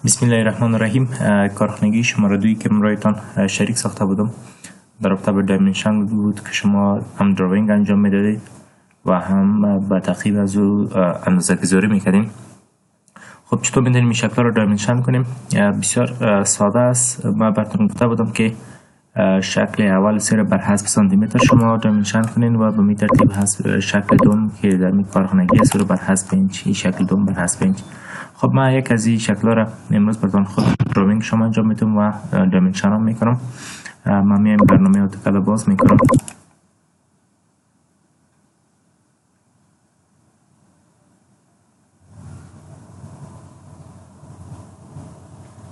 بسم الله الرحمن الرحیم. کارخانگی شماره 2 که برایتان شریک ساخته بودم در رابطه به دایمنشن بود که شما هم دراینگ انجام میدادید و هم به تعقیب از او اندازه گذاری میکردیم. خب چطور می‌دونیم این شکل رو دایمنشن کنیم؟ بسیار ساده است. من براتون گفته بودم که شکل اول سیر بر حسب سانتی متر شما دایمنشن کنین و به می ترتیب حسب شکل دوم که در می کارخانگی است رو بر حسب اینچ، این شکل دوم بر حسب اینچ. خب من یک از این شکل را امروز براتون خود دراینگ شما انجام میدم و دایمنشن هم میکنم. من میایم برنامه آتوکاد باز میکنم.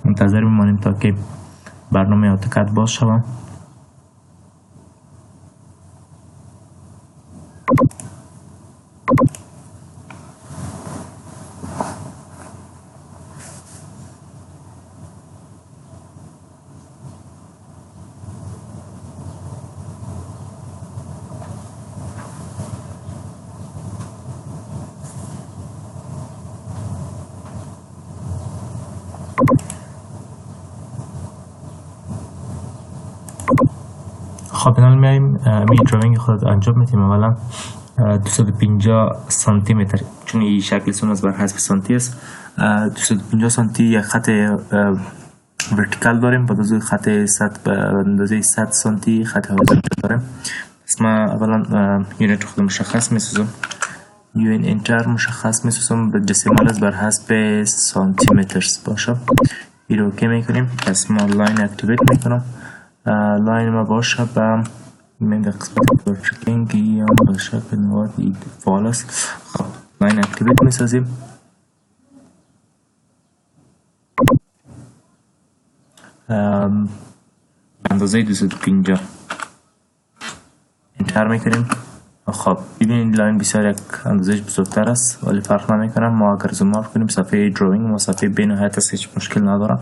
منتظر میمانیم تا که برنامه آتوکاد باز شوم. خب الان میایم می دراینگ خود انجام میدیم. اولا 250 سانتی متر، چون این شکل سون از بر حسب سانتی است. 250 سانتی یک خط ورتیکال داریم، بعد از خط 100 به اندازه 100 سانتی خط هورایزونتال داریم. پس من اولا یونیت خود مشخص میسازم، یون انتر مشخص میسازم به دسیمال از بر حسب سانتی متر باشه. این رو که میکنیم. پس ما لاین اکتیویت میکنم. لاین ما باشه به من در قسمت ورتیکینگ یا به شکل نوادی فعال است. خب لاین اکتیویت میسازیم. اندازه 250 انتر میکنیم. خب ببینید لاین بسیار یک اندازهش بزرگتر است ولی فرق نمیکنه. ما اگر زوم آوت کنیم صفحه دراینگ و صفحه بین نهایت است، هیچ مشکل نداره.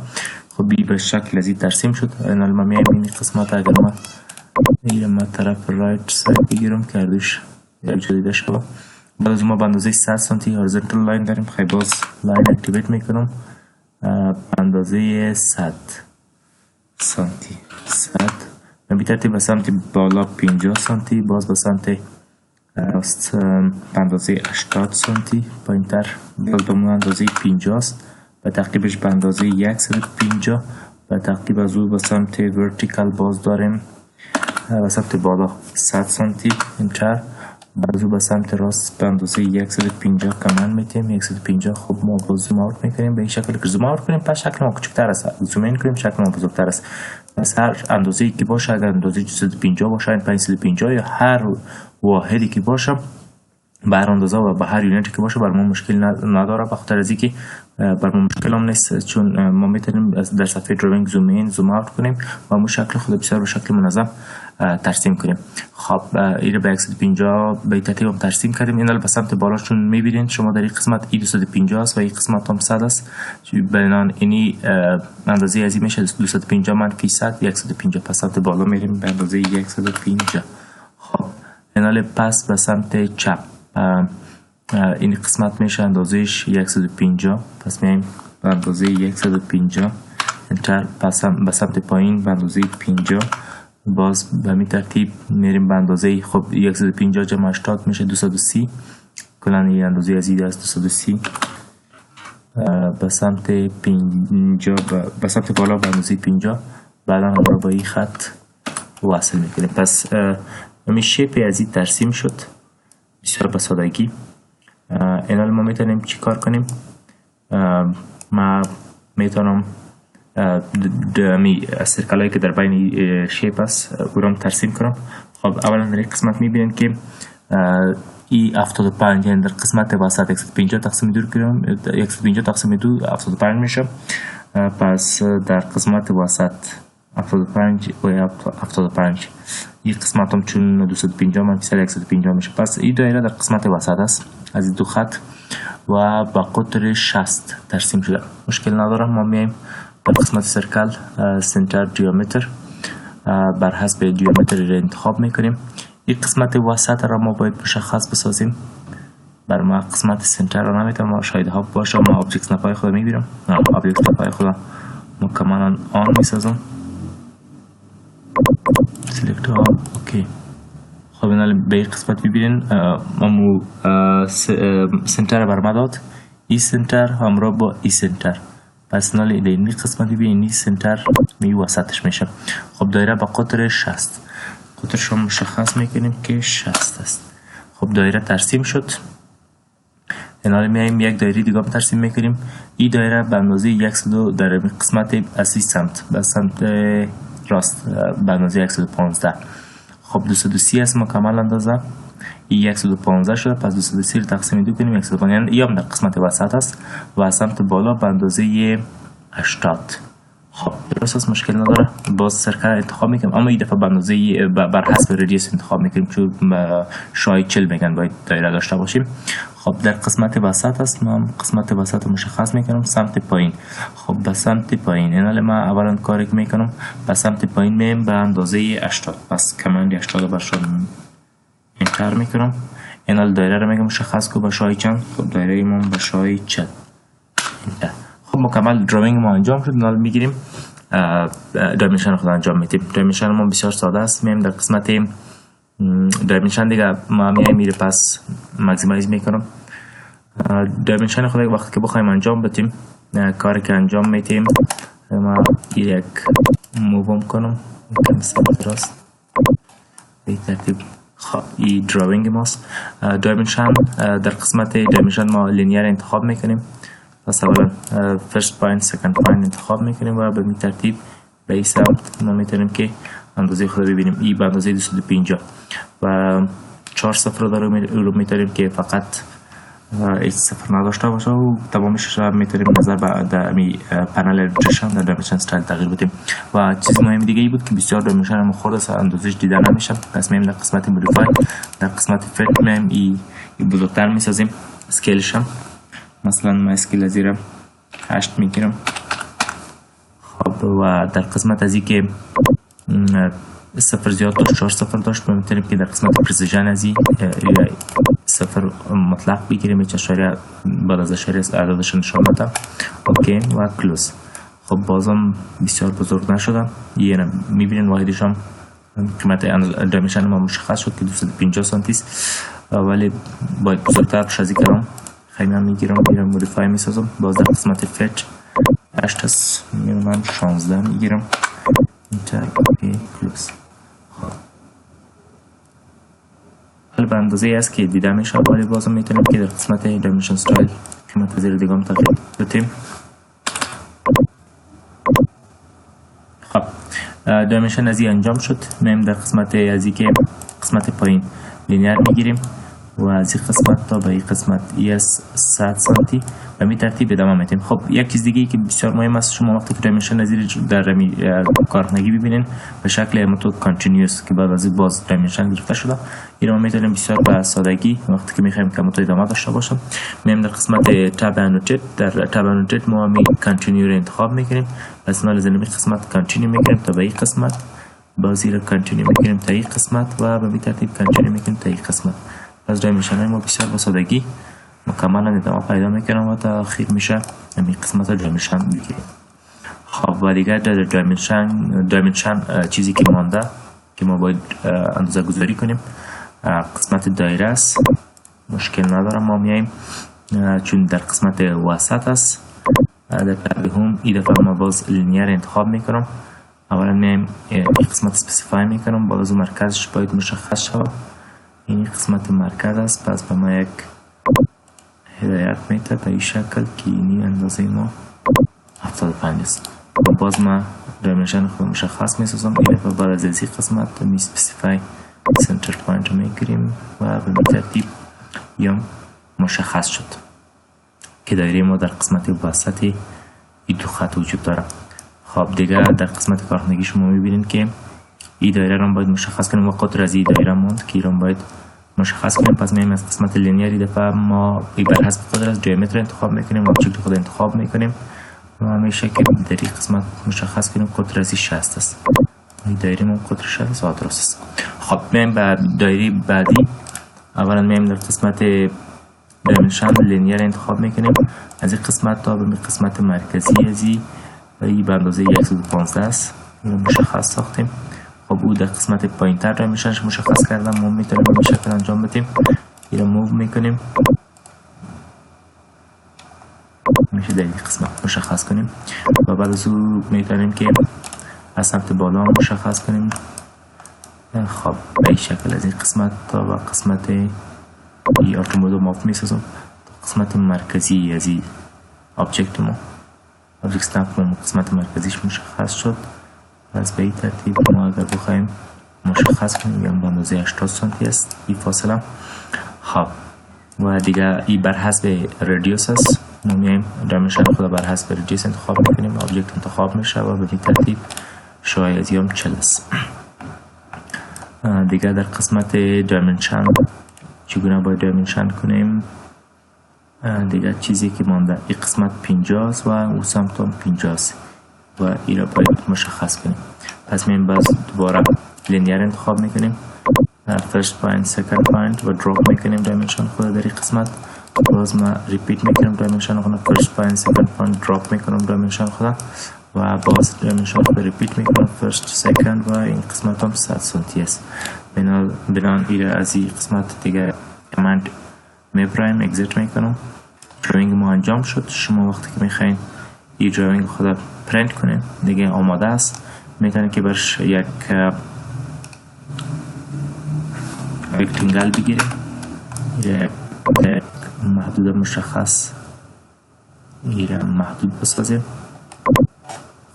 خب این به شکل از این ترسیم شد. الان ما میایم این قسمت اگر ما این طرف رایت ساید بگیرم کردش یک جدیده شد. بعد از ما به اندازه 100 سانتی هورایزونتال لاین داریم. خیلی باز لاین اکتیویت میکنم به اندازه 100 سانتی 100 به ترتیب به سمت بالا 50 سانتی، باز به سمت راست به اندازه 80 سانتی پایینتر باز به اندازه 50 است. به تعقیبش به اندازه 150 به تعقیب از او به سمت ورتیکال باز داریم به سمت بالا 100 سانتی انتر. بعد به سمت راست به اندازه 150 کمان میتیم 150. خب ما باز زوم آوت میکنیم به این شکل که زوم آوت کنیم پس شکل ما کوچکتر است، زوم این کنیم شکل ما بزرگتر است. پس هر اندازه‌ای که باشه، اگر اندازه 250 باشه 550 یا هر واحدی که باشه به هر اندازه و به هر یونیتی که باشه بر ما مشکل نداره، بخاطر از اینکه بر ما مشکل هم نیست، چون ما میتونیم در صفحه دراینگ زوم این زوم آوت کنیم و ما شکل خود بسیار به شکل منظم ترسیم کنیم. خب این رو به 150 به ترتیب هم ترسیم کردیم. این به سمت بالا چون میبینید شما در این قسمت ای 250 است و این قسمت هم 100 است، بنابراین اینی اندازه از این میشه 250 منفی 100 150. پس سمت بالا میریم به اندازه 150. خب این پس به سمت چپ این قسمت میشه اندازهش 150. پس میایم به اندازه 150 انتر. پس به سمت پایین به اندازه 50. باز به می ترتیب میریم به اندازه خب 150 جمع 80 میشه 230. کلا این اندازه از این است 230. به سمت 50 به سمت بالا به اندازه 50. بعدا هم رو با این خط وصل میکنیم. پس همین شیپ از این ترسیم شد بسیار به سادگی. الان ما میتونیم چی کار کنیم؟ ما میتونم سرکلایی که در بین شیپ است او را ترسیم کنم. خب اولا در این قسمت میبینید که ای 75 یعنی در قسمت وسط 150 تقسیم 2 کنم 150 تقسیم 2 75 میشه. پس در قسمت وسط 75 و 75 این قسمت هم چون 250 منفی 150 میشه. پس این دایره در قسمت وسط است از این دو خط و با قطر 60 ترسیم شده. مشکل نداره. ما میایم در قسمت سرکل سنتر دیامتر بر حسب دیامتر را انتخاب میکنیم. این قسمت وسط را ما باید مشخص بسازیم. بر ما قسمت سنتر رو نمیتونم شاید ها باشه. ما آبجکت نپای خود میبینم، آبجکت نپای خود مکملا آن میسازم. سلکت آن اوکی. خب این به این قسمت ببینین امو سنتر بر ما داد، ای سنتر همراه با ای سنتر. پس نال این قسمت ببینین ای سنتر می وسطش میشه. خب دایره با قطر 60 قطرش رو مشخص میکنیم که 60 است. خب دایره ترسیم شد. اینال میایم یک دایره دیگه ترسیم میکنیم. این دایره به اندازه 102 در قسمت اصلی سمت به سمت راست به اندازه 115. خب 230 است مکمل اندازه. این 115 شده، پس 230 رو تقسیم 2 کنیم 115، یعنی یا در قسمت وسط است و سمت بالا به اندازه 80. خب درست است، مشکل نداره. باز سرکه انتخاب میکنیم، اما این دفعه به اندازه بر حسب ردیوس انتخاب میکنیم، چون شاید 40 میگن باید دایره داشته باشیم. خب در قسمت وسط است، من قسمت وسط رو مشخص میکنم سمت پایین. خب به سمت پایین اینال ما اولا کاری که میکنم به سمت پایین میم به اندازه 80. پس کماند 80 برشون انتر میکنم. اینال دایره رو میگم مشخص که به شای چند. خب دایره ایمون به شای 40. خب مکمل دراینگ ما انجام شد. اینال میگیریم دایمنشن خود انجام میدیم. دایمنشن ما بسیار ساده است. میم در قسمت دایمنشن دیگه ما میره پس ماکسیمایز میکنم. دایمنشن خود وقتی که بخوایم انجام بدیم کاری که انجام میدیم ما یک موو کنم سمت راست به ترتیب. خب این دراینگ ماست. دایمنشن در قسمت دایمنشن ما لینیر انتخاب میکنیم. پس اولا فرست پوینت سکند پوینت انتخاب میکنیم و به این ترتیب به این سمت ما میتونیم که اندازه خود ببینیم. این به اندازه 250 و 4 صفر رو میتونیم که فقط هیچ صفر نداشته باشه و تمامش رو میتونیم نظر به پنل ریجکشن در دایمنشن استایل تغییر بدیم. و چیز مهم دیگه ای بود که بسیار دایمنشن ما خود اندازش دیده نمیشه. پس میایم در قسمت مودیفای، در قسمت فیت میایم این بزرگتر میسازیم. اسکیلش هم مثلا ما اسکیل از زیر 8 میگیرم. خب و در قسمت از این که صفر زیاد داشت 4 صفر داشت میتونیم که در قسمت پرسیژن از این صفر مطلق بگیریم. هیچ اشاره بعد از اشاره عددش نشان بدم. اوکی و کلوز. خب بازم بسیار بزرگ نشدم. یه میبینین واحدش هم قیمت دایمنشن ما مشخص شد که 250 سانتی است، ولی باید بزرگتر بشه. از اینکه خیلی من میگیرم مودیفای میسازم. باز در قسمت فیت 8 است، من 16 میگیرم. اینتر اوکی کلوز. حالا به اندازه است که دیده میشه، ولی بازم میتونیم که در قسمت دایمنشن استایل قیمت زیر دیگه هم تغییر بدیم. خب دایمنشن از این انجام شد. میم در قسمت از این که قسمت پایین لینیر میگیریم و از این قسمت تا به این قسمت ایس 100 سانتی و می ترتیب ادامه میدیم. خب یک چیز دیگه که بسیار مهم است، شما وقتی که دایمنشن از این در کارخانگی ببینین به شکل متد کانتینیوس که بعد از این باز دایمنشن گرفته شده، این رو میتونیم بسیار به سادگی وقتی که میخوایم که متد ادامه داشته باشه میم در قسمت تاب انوتیت، در تاب انوتیت ما می کانتینیو رو انتخاب میکنیم. پس ما لازم قسمت کانتینیو میکنیم تا به این قسمت، بازی رو کانتینیو میکنیم تا این قسمت و به ترتیب کانتینیو میکنیم تا این قسمت. از دایمنشن های ما بسیار با سادگی مکملا ادامه پیدا میکنم و تا اخیر میشه همین قسمت دایمنشن بگیریم. خب و دیگر در دایمنشن چیزی که مانده که ما باید اندازه گذاری کنیم قسمت دایره است. مشکل ندارم، ما میاییم چون در قسمت وسط است در هم این دفعه ما باز لینیر انتخاب میکنم. اولا میایم این قسمت اسپسیفای میکنم، باز مرکزش باید مشخص شود. این قسمت مرکز است، پس به ما یک هدایت میده به این شکل که اینی اندازه ما 75 است. باز ما دایمنشن خود مشخص میسازم. این دفعه بعد از این قسمت می اسپسیفای سنتر پوینت میگیریم و به ترتیب یا مشخص شد که دایره ما در قسمت وسط این دو خط وجود داره. خب دیگه در قسمت کارخانگی شما میبینید که این دایره رو باید مشخص کنیم و قطر از این دایره موند که این باید مشخص کنیم. پس میایم از قسمت لینیری دفعه ما بر حسب قطر از دیامتر انتخاب میکنیم و شکل خود انتخاب میکنیم و همیشه که در این قسمت مشخص کنیم قطر از 60 است. این دایره ما قطر 60 است و درست است. خب میایم به دایره بعدی. اولا میایم در قسمت دایمنشن لینیر انتخاب میکنیم. از این قسمت تا به قسمت مرکزی ازی این به اندازه 115 است، مشخص ساختیم. خب او در قسمت پایین تر دایمنشنش مشخص کردم، ما میتونیم به این شکل انجام بدیم. این رو موو میکنیم، میشه در این قسمت مشخص کنیم و بعد از او میتونیم که از سمت بالا مشخص کنیم. خب به این شکل از این قسمت تا و قسمت ای اتومودو ماپ میسازم. قسمت مرکزی از این آبجکت ما آبجکت استمپ ما قسمت مرکزیش مشخص شد. از به این ترتیب ما اگر بخوایم مشخص کنیم یا به اندازه 80 سانتی است این فاصله. خب و دیگه این بر حسب رادیوس است، ما میایم دایمنشن خود بر حسب رادیوس انتخاب میکنیم، آبجکت انتخاب میشه و به این ترتیب شایعی هم 40 است. دیگه در قسمت دایمنشن چگونه باید دایمنشن کنیم، دیگه چیزی که مانده این قسمت 50 است و او سمت هم 50 است و این را باید مشخص کنیم. پس میایم باز دوباره لینیر انتخاب میکنیم، فرست پوینت سکند پوینت و دراپ میکنیم دایمنشن خود در این قسمت. باز ما ریپیت میکنم دایمنشن خود، فرست پوینت سکند پوینت دراپ میکنم دایمنشن خود و باز دایمنشن خود ریپیت میکنم فرست سکند و این قسمت هم 100 سانتی است. بنان ایره از این قسمت دیگه کمند میبرایم اگزیت میکنم. دراینگ ما انجام شد. شما وقتی که میخواین این دراینگ خود پرینت کنین دیگه آماده است، میتونید که برش یک رکتنگل بگیریم، یک محدود مشخص این محدود بسازیم.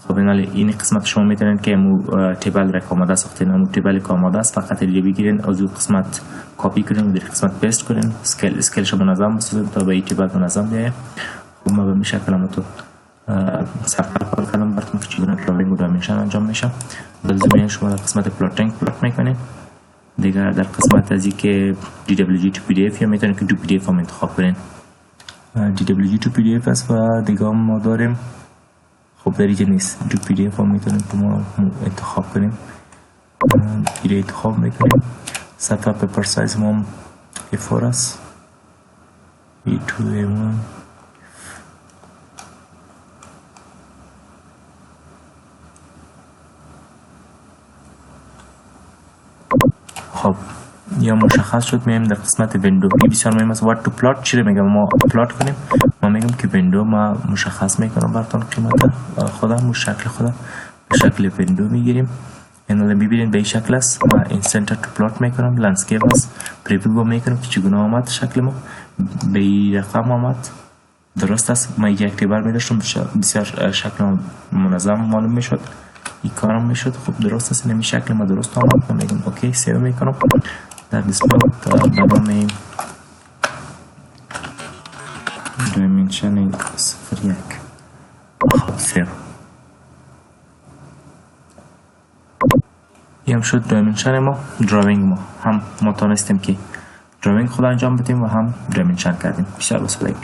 خب این قسمت شما میتونید که تیبل را آماده ساختین، امو تیبل که آماده است فقط دیگه بگیرین از اون قسمت کپی کنین و در قسمت پیست کنین، اسکیلش رو منظم بسازیم تا به این تیبل منظم بیاید. خب ما به این شکل هم تو سفر کردم براتون که چگونه دراینگ و دایمنشن انجام میشه. بعد شما در قسمت پلاتینگ پلات میکنین. دیگه در قسمت ازی که DWG to PDF یا میتونید که تو PDF هم انتخاب کنین. DWG to PDF است و دیگه ما داریم، خب در اینجا نیست، تو PDF هم میتونیم که ما انتخاب کنیم. این انتخاب میکنیم. صفحه پیپر سایز ما A4 است، A2 A1. خب یا مشخص شد. میایم در قسمت ویندو، بسیار مهم است وات تو پلات چی رو میگم ما پلات کنیم. ما میگم که ویندو ما مشخص میکنم براتون قیمت خودم و شکل خودم به شکل ویندو میگیریم. اینا رو میبینید به این شکل است. ما این سنتر تو پلات میکنم، لندسکیپ است، پریویو میکنم که چگونه آمد شکل ما به این رقم آمد. درست است. ما یک تیبر میداشتم بسیار شکل منظم معلوم میشد، این کارم میشد. خب درست است، نمی شکل ما درست آمد. من میگم اوکی سیو میکنم در دیسپلی تا بعدا میگم دایمنشن 01. خب سیو این هم شد دایمنشن ما. دراینگ ما هم تونستیم که دراینگ خود انجام بدیم و هم دایمنشن کردیم. بسیار بسیار